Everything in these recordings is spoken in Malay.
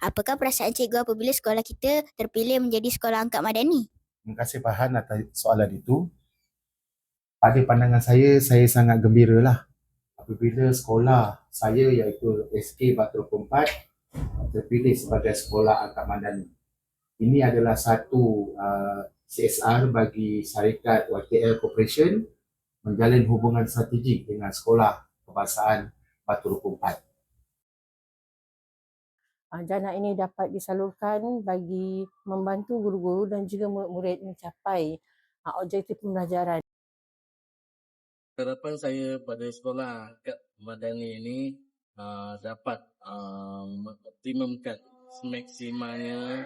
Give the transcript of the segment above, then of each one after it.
Apakah perasaan cikgu apabila sekolah kita terpilih menjadi sekolah angkat madani? Terima kasih Farhan atas soalan itu. Pada pandangan saya sangat gembira lah apabila sekolah saya iaitu SK Batu 4 terpilih sebagai sekolah angkat madani. Ini adalah satu CSR bagi syarikat YTL Corporation menjalin hubungan strategik dengan sekolah kebangsaan Batu 4. Dana ini dapat disalurkan bagi membantu guru-guru dan juga murid-murid mencapai objektif pembelajaran. Harapan saya pada sekolah angkat madani ini dapat mengoptimumkan semaksimalnya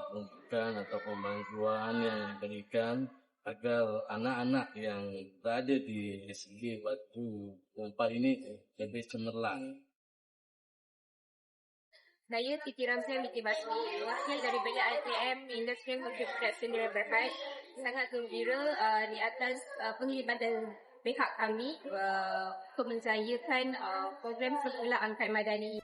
peruntukan atau pembantuan yang diberikan agar anak-anak yang berada di SG Batu 4 ini lebih cemerlang. Saya Siti Ramsya binti Basri, wakil daripada ITM Industri Multi Production Dewan Berhad. Sangat gembira di atas penglibatan pihak kami untuk menjayakan program sekolah angkat madani.